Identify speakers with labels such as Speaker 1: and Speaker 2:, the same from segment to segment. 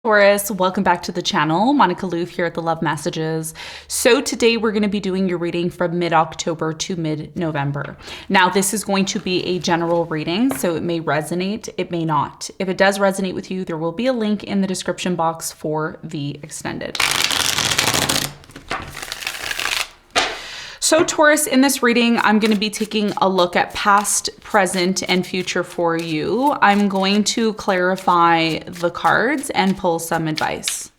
Speaker 1: Taurus, welcome back to the channel. Monica LUVE here at the Love Messages. So today we're going to be doing your reading from mid-October to mid-November. Now this is going to be a general reading, so it may resonate, it may not. If it does resonate with you, there will be a link in the description box for the extended. So Taurus, in this reading, I'm going to be taking a look at past, present, and future for you. I'm going to clarify the cards and pull some advice.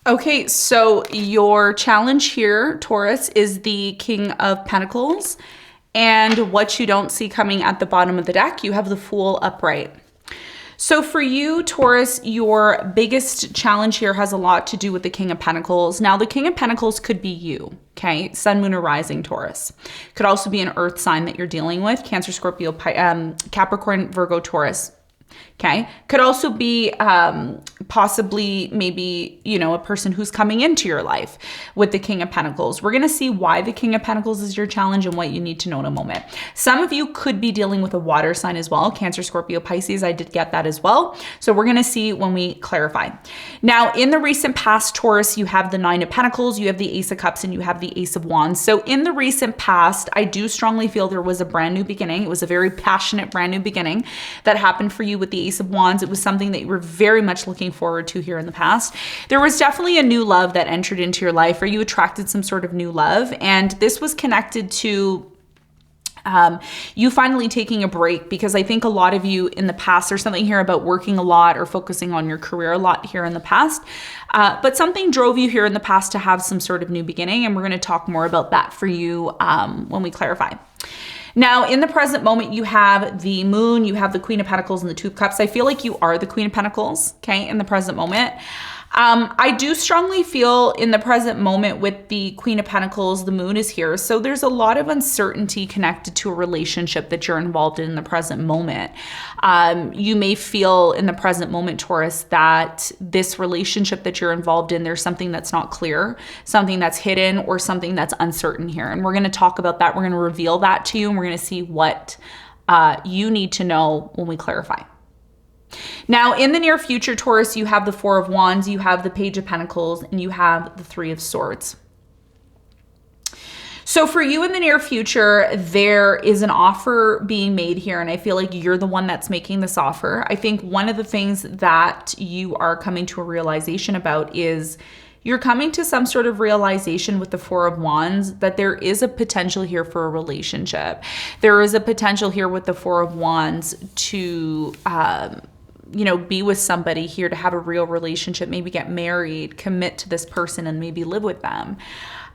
Speaker 1: Okay, so your challenge here, Taurus, is the King of Pentacles. And what you don't see coming at the bottom of the deck, you have the Fool upright. So for you, Taurus, your biggest challenge here has a lot to do with the King of Pentacles. Now, the King of Pentacles could be you, okay? Sun, Moon, or Rising, Taurus. Could also be an earth sign that you're dealing with. Cancer, Scorpio, Capricorn, Virgo, Taurus. Okay. Could also be possibly maybe, you know, a person who's coming into your life with the King of Pentacles. We're going to see why the King of Pentacles is your challenge and what you need to know in a moment. Some of you could be dealing with a water sign as well. Cancer, Scorpio, Pisces. I did get that as well. So we're going to see when we clarify. Now, in the recent past, Taurus, you have the Nine of Pentacles, you have the Ace of Cups, and you have the Ace of Wands. So in the recent past, I do strongly feel there was a brand new beginning. It was a very passionate brand new beginning that happened for you with the Ace of Wands. It was something that you were very much looking forward to here in the past. There was definitely a new love that entered into your life, or you attracted some sort of new love. And this was connected to you finally taking a break, because I think a lot of you in the past, there's something here about working a lot or focusing on your career a lot here in the past. But something drove you here in the past to have some sort of new beginning. And we're going to talk more about that for you when we clarify. Now, in the present moment, you have the Moon, you have the Queen of Pentacles, and the Two of Cups. I feel like you are the Queen of Pentacles, okay, in the present moment. I do strongly feel in the present moment with the Queen of Pentacles, the Moon is here. So there's a lot of uncertainty connected to a relationship that you're involved in the present moment. You may feel in the present moment, Taurus, that this relationship that you're involved in, there's something that's not clear, something that's hidden, or something that's uncertain here. And we're going to talk about that. We're going to reveal that to you, and we're going to see what you need to know when we clarify. Now, in the near future, Taurus, you have the Four of Wands, you have the Page of Pentacles, and you have the Three of Swords. So for you in the near future, there is an offer being made here, and I feel like you're the one that's making this offer. I think one of the things that you are coming to a realization about is you're coming to some sort of realization with the Four of Wands that there is a potential here for a relationship. There is a potential here with the Four of Wands to you know, be with somebody here, to have a real relationship, maybe get married, commit to this person, and maybe live with them.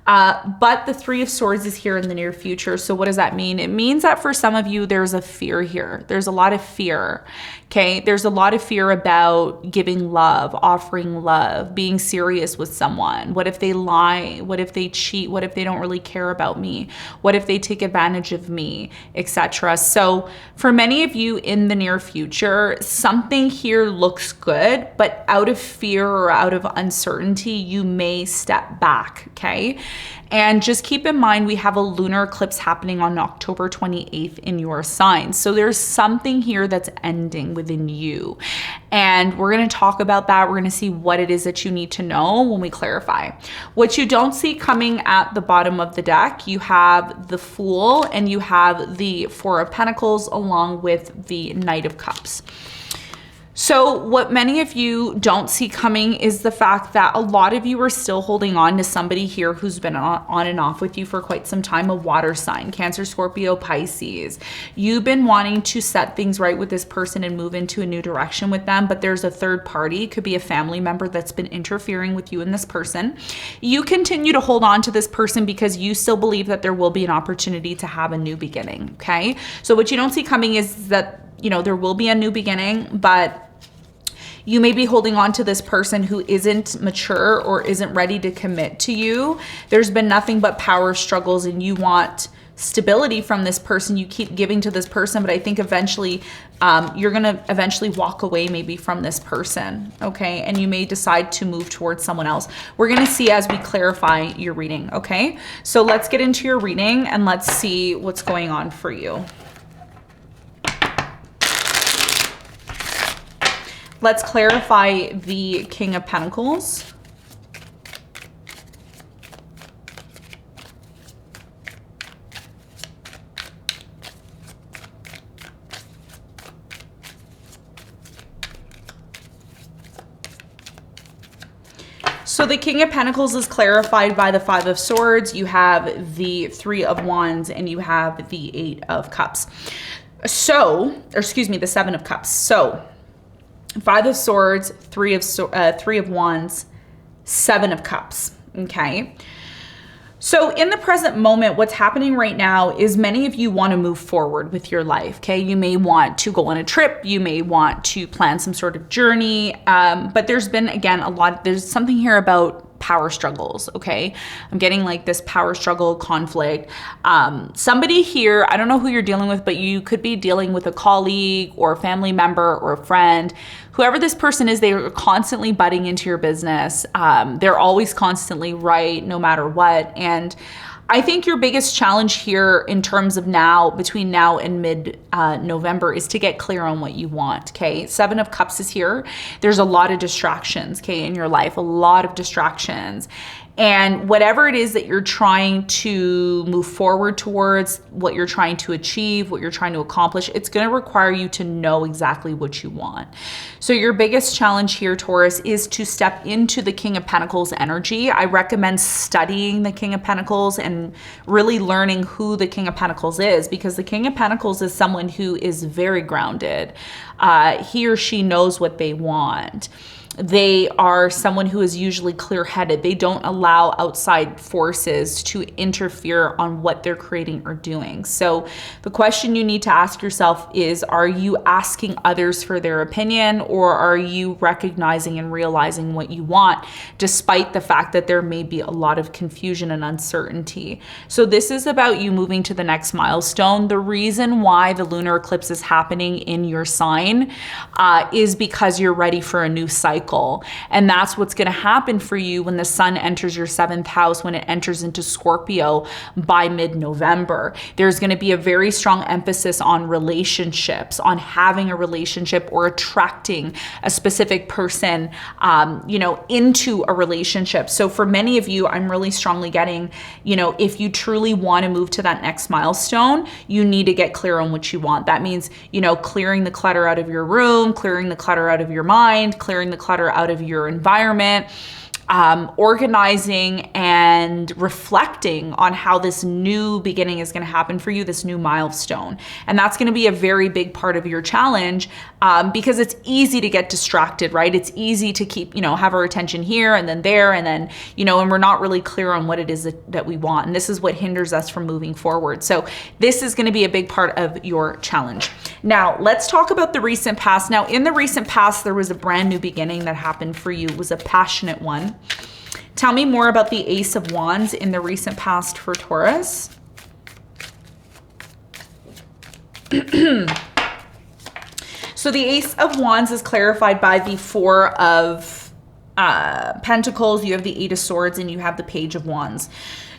Speaker 1: But the Three of Swords is here in the near future. So what does that mean? It means that for some of you, there's a fear here. There's a lot of fear. Okay. There's a lot of fear about giving love, offering love, being serious with someone. What if they lie? What if they cheat? What if they don't really care about me? What if they take advantage of me, etc. So for many of you in the near future, something here looks good, but out of fear or out of uncertainty, you may step back. Okay. And just keep in mind, we have a lunar eclipse happening on October 28th in your sign. So there's something here that's ending within you. And we're going to talk about that. We're going to see what it is that you need to know when we clarify. What you don't see coming at the bottom of the deck, you have the Fool and you have the Four of Pentacles along with the Knight of Cups. So what many of you don't see coming is the fact that a lot of you are still holding on to somebody here who's been on and off with you for quite some time, a water sign, Cancer, Scorpio, Pisces. You've been wanting to set things right with this person and move into a new direction with them, but there's a third party, could be a family member that's been interfering with you and this person. You continue to hold on to this person because you still believe that there will be an opportunity to have a new beginning, okay? So what you don't see coming is that, you know, there will be a new beginning, but You may be holding on to this person who isn't mature or isn't ready to commit to you. There's been nothing but power struggles and you want stability from this person. You keep giving to this person, but I think eventually you're going to eventually walk away maybe from this person, okay? And you may decide to move towards someone else. We're going to see as we clarify your reading, okay? So let's get into your reading and let's see what's going on for you. Let's clarify the King of Pentacles. So the King of Pentacles is clarified by the Five of Swords. You have the Three of Wands and you have the Eight of Cups. So, or excuse me, the Seven of Cups. So Five of Swords, Three of Wands, Seven of Cups, okay? So in the present moment, what's happening right now is many of you want to move forward with your life, okay? You may want to go on a trip. You may want to plan some sort of journey. But there's been, again, there's something here about power struggles, okay? I'm getting like this power struggle conflict. Somebody here, I don't know who you're dealing with, but you could be dealing with a colleague or a family member or a friend. Whoever this person is, they are constantly butting into your business. They're always constantly right, no matter what. And I think your biggest challenge here in terms of now, between now and mid-November, is to get clear on what you want, okay? Seven of Cups is here. There's a lot of distractions, okay, in your life, a lot of distractions. And whatever it is that you're trying to move forward towards, what you're trying to achieve, what you're trying to accomplish, it's going to require you to know exactly what you want. So your biggest challenge here, Taurus, is to step into the King of Pentacles energy. I recommend studying the King of Pentacles and really learning who the King of Pentacles is, because the King of Pentacles is someone who is very grounded. He or she knows what they want. They are someone who is usually clear-headed. They don't allow outside forces to interfere on what they're creating or doing. So the question you need to ask yourself is, are you asking others for their opinion, or are you recognizing and realizing what you want, despite the fact that there may be a lot of confusion and uncertainty? So this is about you moving to the next milestone. The reason why the lunar eclipse is happening in your sign is because you're ready for a new cycle. And that's what's going to happen for you when the sun enters your 7th house, when it enters into Scorpio by mid-November. There's going to be a very strong emphasis on relationships, on having a relationship or attracting a specific person, into a relationship. So for many of you, I'm really strongly getting, if you truly want to move to that next milestone, you need to get clear on what you want. That means, clearing the clutter out of your room, clearing the clutter out of your mind, clearing the clutter out of your environment, organizing and reflecting on how this new beginning is going to happen for you, this new milestone. And that's going to be a very big part of your challenge, because it's easy to get distracted, right? It's easy to keep, have our attention here and then there, and then, and we're not really clear on what it is that we want. And this is what hinders us from moving forward. So this is going to be a big part of your challenge. Now, let's talk about the recent past. Now, in the recent past, there was a brand new beginning that happened for you. It was a passionate one. Tell me more about the Ace of Wands in the recent past for Taurus. So the Ace of Wands is clarified by the Four of Pentacles. You have the Eight of Swords and you have the Page of Wands.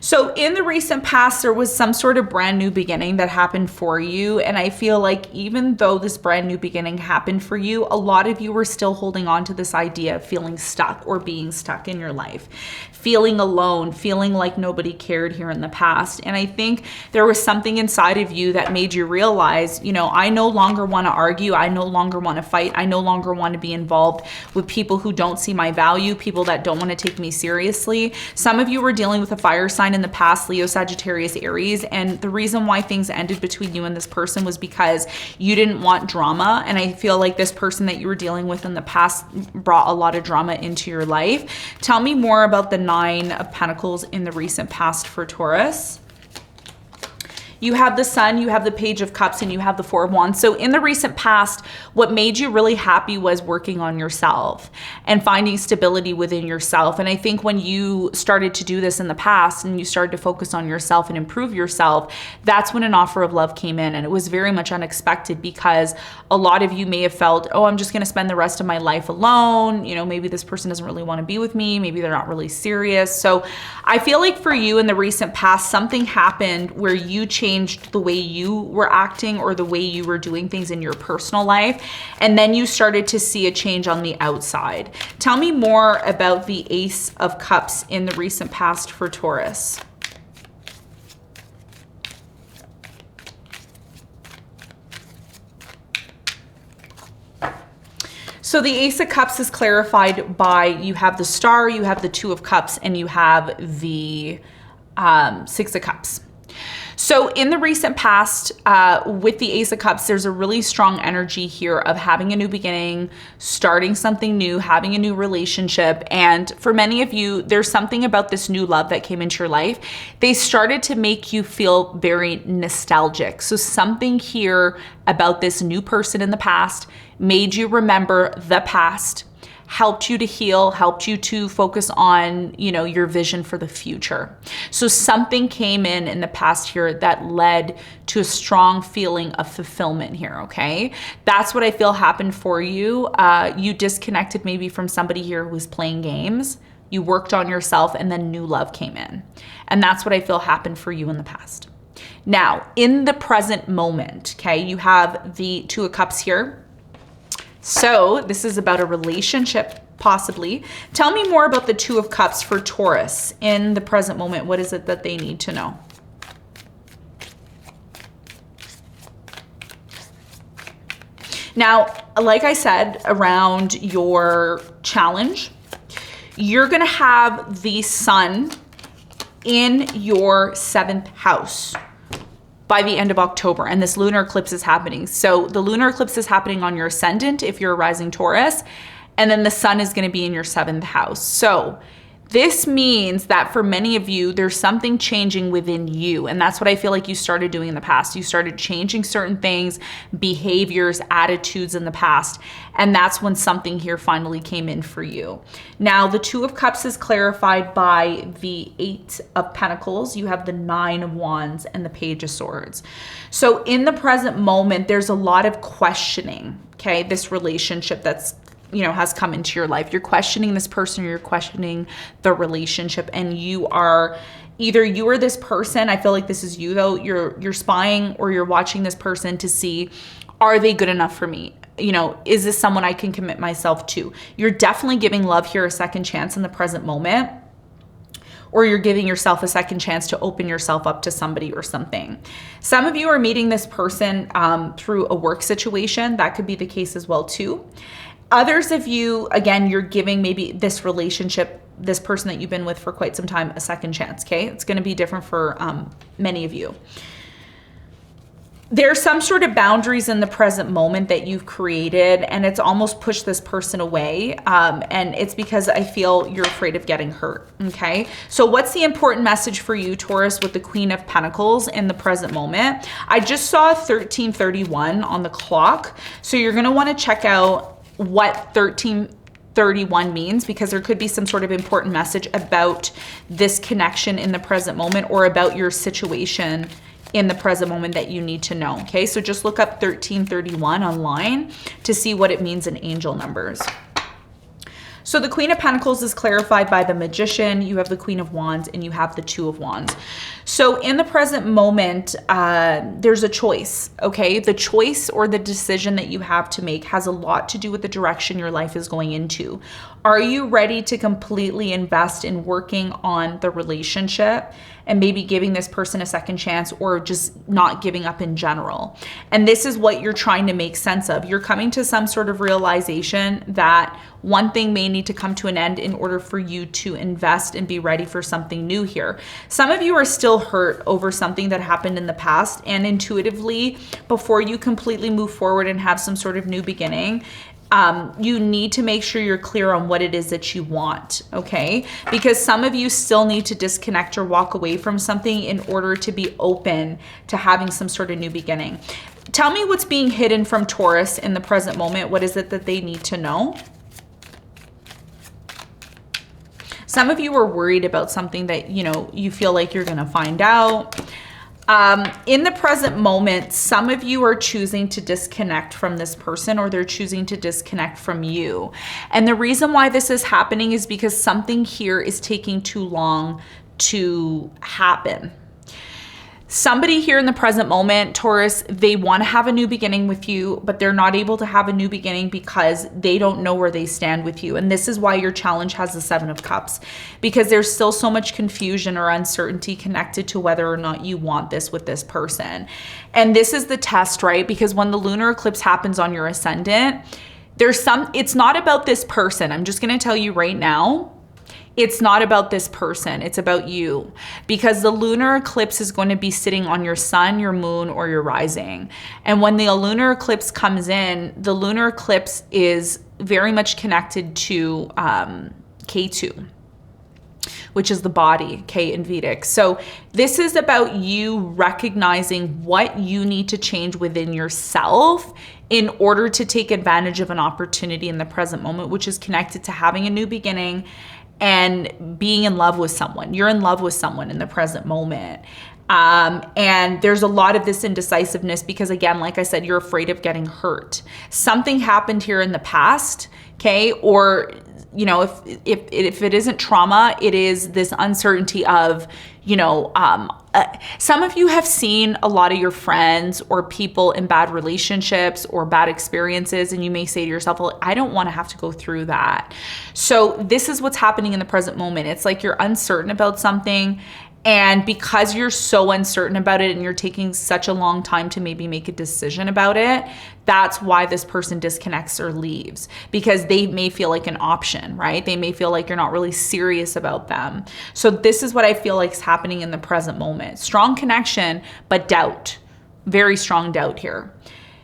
Speaker 1: So in the recent past, there was some sort of brand new beginning that happened for you. And I feel like even though this brand new beginning happened for you, a lot of you were still holding on to this idea of feeling stuck or being stuck in your life, feeling alone, feeling like nobody cared here in the past. And I think there was something inside of you that made you realize, I no longer want to argue. I no longer want to fight. I no longer want to be involved with people who don't see my value, people that don't want to take me seriously. Some of you were dealing with a fire sign in the past, Leo, Sagittarius, Aries, and the reason why things ended between you and this person was because you didn't want drama. And I feel like this person that you were dealing with in the past brought a lot of drama into your life. Tell me more about the Nine of Pentacles in the recent past for Taurus. You have the Sun, you have the Page of Cups, and you have the Four of Wands. So in the recent past, what made you really happy was working on yourself and finding stability within yourself. And I think when you started to do this in the past and you started to focus on yourself and improve yourself, that's when an offer of love came in. And it was very much unexpected because a lot of you may have felt, oh, I'm just going to spend the rest of my life alone. You know, maybe this person doesn't really want to be with me. Maybe they're not really serious. So I feel like for you in the recent past, something happened where you changed the way you were acting or the way you were doing things in your personal life. And then you started to see a change on the outside. Tell me more about the Ace of Cups in the recent past for Taurus. So the Ace of Cups is clarified by, you have the Star, you have the Two of Cups, and you have the Six of Cups. So in the recent past, with the Ace of Cups, there's a really strong energy here of having a new beginning, starting something new, having a new relationship. And for many of you, there's something about this new love that came into your life. They started to make you feel very nostalgic. So something here about this new person in the past made you remember the past, helped you to heal, helped you to focus on, you know, your vision for the future. So something came in the past here that led to a strong feeling of fulfillment here, okay? That's what I feel happened for you. You disconnected maybe from somebody here who was playing games. You worked on yourself and then new love came in. And that's what I feel happened for you in the past. Now, in the present moment, okay, you have the Two of Cups here. So this is about a relationship, possibly. Tell me more about the Two of Cups for Taurus in the present moment. What is it that they need to know? Now, like I said, around your challenge, you're going to have the Sun in your 7th house by the end of October, and this lunar eclipse is happening. So the lunar eclipse is happening on your ascendant if you're a rising Taurus, and then the Sun is going to be in your 7th house. So this means that for many of you, there's something changing within you. And that's what I feel like you started doing in the past. You started changing certain things, behaviors, attitudes in the past. And that's when something here finally came in for you. Now, the Two of Cups is clarified by the Eight of Pentacles. You have the Nine of Wands and the Page of Swords. So in the present moment, there's a lot of questioning, okay? This relationship that's, you know, has come into your life. You're questioning this person, or you're questioning the relationship, and you are either you or this person. I feel like this is you though. You're spying or you're watching this person to see, are they good enough for me? You know, is this someone I can commit myself to? You're definitely giving love here a second chance in the present moment, or you're giving yourself a second chance to open yourself up to somebody or something. Some of you are meeting this person through a work situation. That could be the case as well too. Others of you, again, you're giving maybe this relationship, this person that you've been with for quite some time, a second chance, okay? It's going to be different for many of you. There's some sort of boundaries in the present moment that you've created, and it's almost pushed this person away. And it's because I feel you're afraid of getting hurt, okay? So what's the important message for you, Taurus, with the Queen of Pentacles in the present moment? I just saw 1331 on the clock. So you're going to want to check out what 1331 means, because there could be some sort of important message about this connection in the present moment, or about your situation in the present moment that you need to know. Okay, so just look up 1331 online to see what it means in angel numbers. So the Queen of Pentacles is clarified by the Magician. You have the Queen of Wands and you have the Two of Wands. So in the present moment, there's a choice, okay? The choice or the decision that you have to make has a lot to do with the direction your life is going into. Are you ready to completely invest in working on the relationship and maybe giving this person a second chance, or just not giving up in general? And this is what you're trying to make sense of. You're coming to some sort of realization that one thing may need to come to an end in order for you to invest and be ready for something new here. Some of you are still hurt over something that happened in the past, and intuitively, before you completely move forward and have some sort of new beginning, You need to make sure you're clear on what it is that you want, okay? Because some of you still need to disconnect or walk away from something in order to be open to having some sort of new beginning. Tell me what's being hidden from Taurus in the present moment. What is it that they need to know? Some of you are worried about something that, you know, you feel like you're going to find out. In the present moment, some of you are choosing to disconnect from this person, or they're choosing to disconnect from you. And the reason why this is happening is because something here is taking too long to happen. Somebody here in the present moment, Taurus, they want to have a new beginning with you, but they're not able to have a new beginning because they don't know where they stand with you. And this is why your challenge has the 7 of Cups, because there's still so much confusion or uncertainty connected to whether or not you want this with this person. And this is the test, right? Because when the lunar eclipse happens on your ascendant, it's not about this person. I'm just going to tell you right now, it's not about this person. It's about you, because the lunar eclipse is going to be sitting on your sun, your moon, or your rising. And when the lunar eclipse comes in, the lunar eclipse is very much connected to K2, which is the body, K in Vedic. So this is about you recognizing what you need to change within yourself in order to take advantage of an opportunity in the present moment, which is connected to having a new beginning and being in love with someone. You're in love with someone in the present moment. And there's a lot of this indecisiveness because, again, like I said, you're afraid of getting hurt. Something happened here in the past, okay? Or, you know, if it isn't trauma, it is this uncertainty of, you know, some of you have seen a lot of your friends or people in bad relationships or bad experiences, and you may say to yourself, well, I don't want to have to go through that. So this is what's happening in the present moment. It's like you're uncertain about something, and because you're so uncertain about it and you're taking such a long time to maybe make a decision about it, that's why this person disconnects or leaves, because they may feel like an option, right? They may feel like you're not really serious about them. So this is what I feel like is happening in the present moment. Strong connection, but doubt. Very strong doubt here.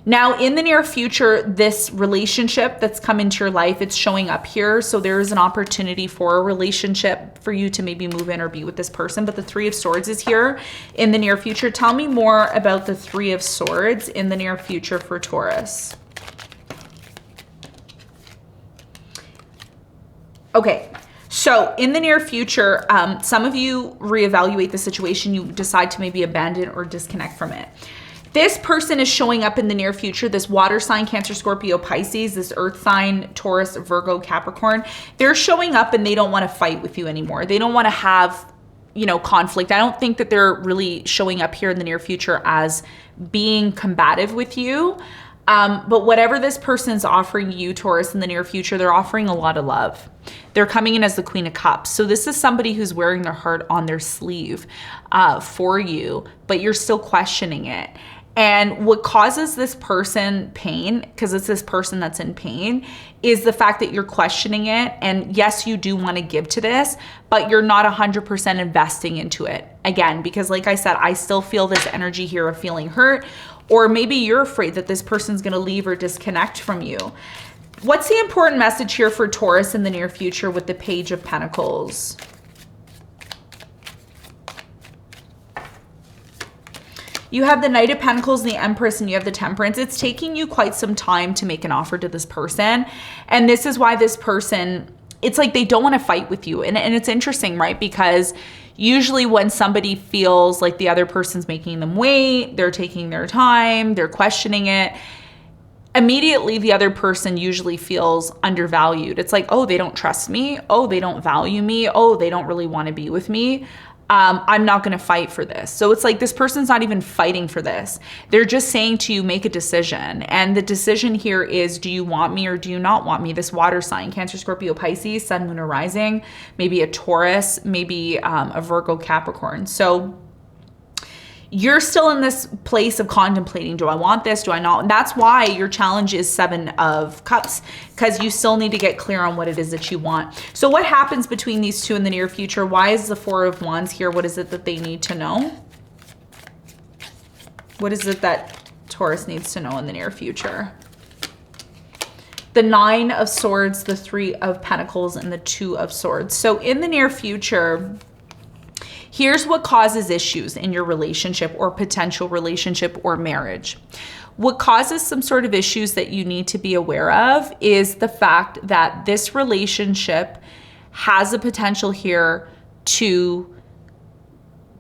Speaker 1: Now, in the near future, this relationship that's come into your life, it's showing up here. So there is an opportunity for a relationship for you to maybe move in or be with this person. But the 3 of Swords is here in the near future. Tell me more about the 3 of Swords in the near future for Taurus. Okay. So in the near future, some of you reevaluate the situation. You decide to maybe abandon or disconnect from it. This person is showing up in the near future, this water sign, Cancer, Scorpio, Pisces, this earth sign, Taurus, Virgo, Capricorn. They're showing up and they don't want to fight with you anymore. They don't want to have, you know, conflict. I don't think that they're really showing up here in the near future as being combative with you. But whatever this person's offering you, Taurus, in the near future, they're offering a lot of love. They're coming in as the Queen of Cups. So this is somebody who's wearing their heart on their sleeve for you, but you're still questioning it. And what causes this person pain, because it's this person that's in pain, is the fact that you're questioning it. And yes, you do want to give to this, but you're not 100% investing into it. Again, because like I said, I still feel this energy here of feeling hurt, or maybe you're afraid that this person's going to leave or disconnect from you. What's the important message here for Taurus in the near future with the Page of Pentacles? You have the Knight of Pentacles and the Empress, and you have the Temperance. It's taking you quite some time to make an offer to this person. And this is why this person, it's like they don't want to fight with you. And it's interesting, right? Because usually when somebody feels like the other person's making them wait, they're taking their time, they're questioning it, immediately the other person usually feels undervalued. It's like, oh, they don't trust me. Oh, they don't value me. Oh, they don't really want to be with me. I'm not going to fight for this. So it's like this person's not even fighting for this. They're just saying to you, make a decision. And the decision here is, do you want me or do you not want me? This water sign, Cancer, Scorpio, Pisces, Sun, Moon, or Rising, maybe a Taurus, maybe a Virgo, Capricorn. So you're still in this place of contemplating, do I want this? Do I not? And that's why your challenge is 7 of Cups, because you still need to get clear on what it is that you want. So what happens between these two in the near future? Why is the 4 of Wands here? What is it that they need to know? What is it that Taurus needs to know in the near future? the 9 of Swords, the 3 of Pentacles, and the 2 of Swords. So in the near future, here's what causes issues in your relationship or potential relationship or marriage. What causes some sort of issues that you need to be aware of is the fact that this relationship has a potential here to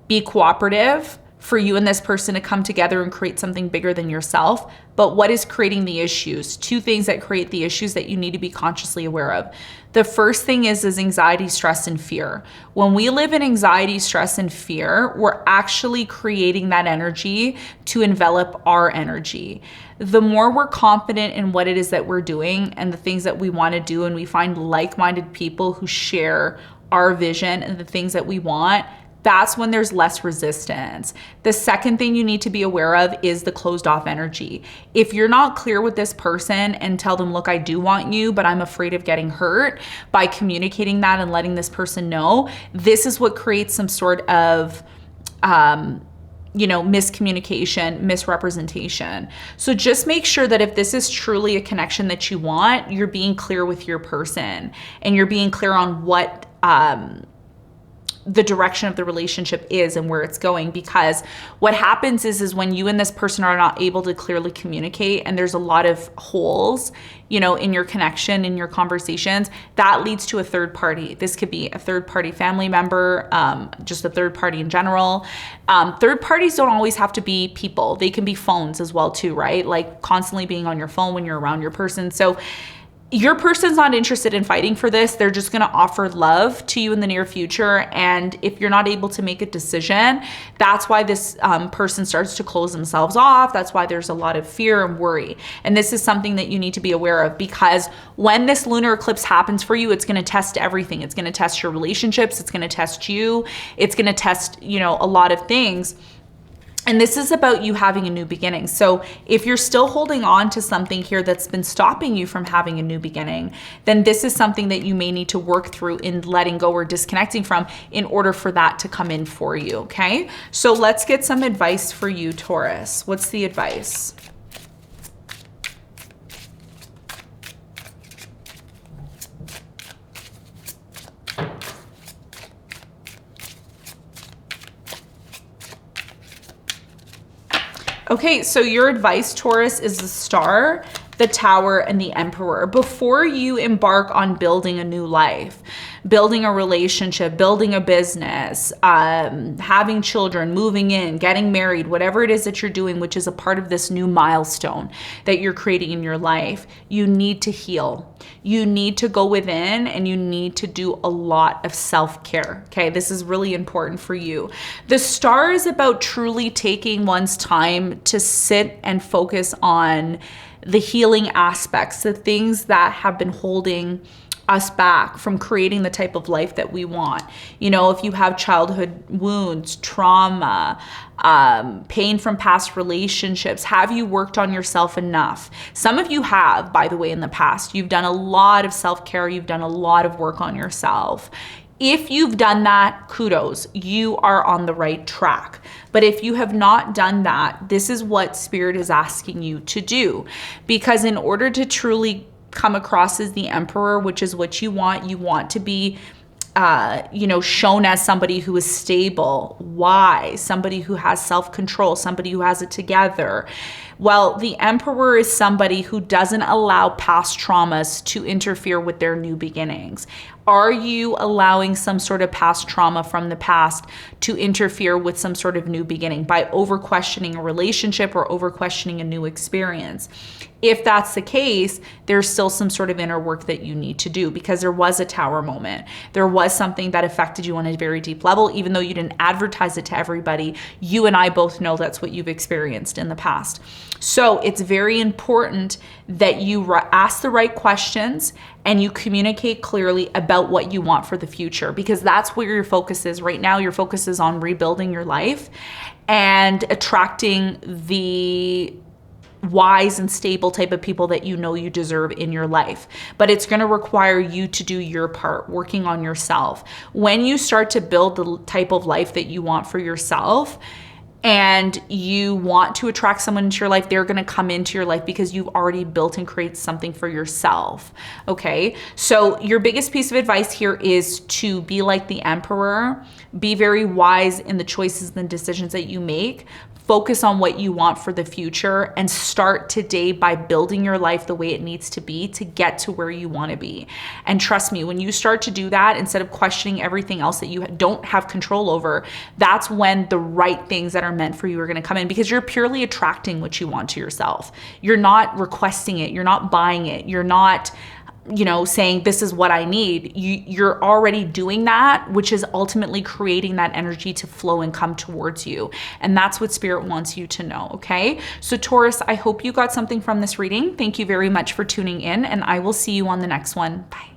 Speaker 1: be cooperative, for you and this person to come together and create something bigger than yourself. But what is creating the issues? 2 things that create the issues that you need to be consciously aware of. The first thing is anxiety, stress, and fear. When we live in anxiety, stress, and fear, we're actually creating that energy to envelop our energy. The more we're confident in what it is that we're doing and the things that we want to do, and we find like-minded people who share our vision and the things that we want, that's when there's less resistance. The second thing you need to be aware of is the closed off energy. If you're not clear with this person and tell them, look, I do want you, but I'm afraid of getting hurt, by communicating that and letting this person know, this is what creates some sort of miscommunication, misrepresentation. So just make sure that if this is truly a connection that you want, you're being clear with your person and you're being clear on what the direction of the relationship is and where it's going. Because what happens is when you and this person are not able to clearly communicate and there's a lot of holes, in your connection, in your conversations, that leads to a third party. This could be a third party family member, just a third party in general. Third parties don't always have to be people. They can be phones as well too, right? Like constantly being on your phone when you're around your person. So your person's not interested in fighting for this. They're just going to offer love to you in the near future. And if you're not able to make a decision, that's why this person starts to close themselves off. That's why there's a lot of fear and worry. And this is something that you need to be aware of, because when this lunar eclipse happens for you, it's going to test everything. It's going to test your relationships. It's going to test you. It's going to test, a lot of things. And this is about you having a new beginning. So if you're still holding on to something here that's been stopping you from having a new beginning, then this is something that you may need to work through in letting go or disconnecting from in order for that to come in for you, okay? So let's get some advice for you, Taurus. What's the advice? Okay, so your advice, Taurus, is the Star, the Tower, and the Emperor. Before you embark on building a new life, building a relationship, building a business, having children, moving in, getting married, whatever it is that you're doing, which is a part of this new milestone that you're creating in your life, you need to heal. You need to go within and you need to do a lot of self-care. Okay, this is really important for you. The Star is about truly taking one's time to sit and focus on the healing aspects, the things that have been holding us back from creating the type of life that we want. If you have childhood wounds, trauma, pain from past relationships, have you worked on yourself enough? Some of you have, by the way, in the past. You've done a lot of self-care. You've done a lot of work on yourself. If you've done that, kudos, you are on the right track. But if you have not done that, this is what Spirit is asking you to do. Because in order to truly come across as the Emperor, which is what you want to be shown as somebody who is stable, wise, somebody who has self-control, somebody who has it together. Well, the Emperor is somebody who doesn't allow past traumas to interfere with their new beginnings. Are you allowing some sort of past trauma from the past to interfere with some sort of new beginning by over questioning a relationship or over questioning a new experience? If that's the case, there's still some sort of inner work that you need to do, because there was a Tower moment. There was something that affected you on a very deep level, even though you didn't advertise it to everybody. You and I both know that's what you've experienced in the past. So it's very important that you ask the right questions and you communicate clearly about what you want for the future, because that's where your focus is. Right now, your focus is on rebuilding your life and attracting the wise and stable type of people that you deserve in your life. But it's going to require you to do your part, working on yourself. When you start to build the type of life that you want for yourself, and you want to attract someone into your life, they're going to come into your life because you've already built and created something for yourself. Okay. So your biggest piece of advice here is to be like the emperor, be very wise in the choices and decisions that you make. Focus on what you want for the future and start today by building your life the way it needs to be to get to where you want to be. And trust me, when you start to do that, instead of questioning everything else that you don't have control over, that's when the right things that are meant for you are going to come in, because you're purely attracting what you want to yourself. You're not requesting it. You're not buying it. You're not, you know, saying this is what I need. You're already doing that, which is ultimately creating that energy to flow and come towards you. And that's what Spirit wants you to know, okay? So Taurus, I hope you got something from this reading. Thank you very much for tuning in, and I will see you on the next one. Bye.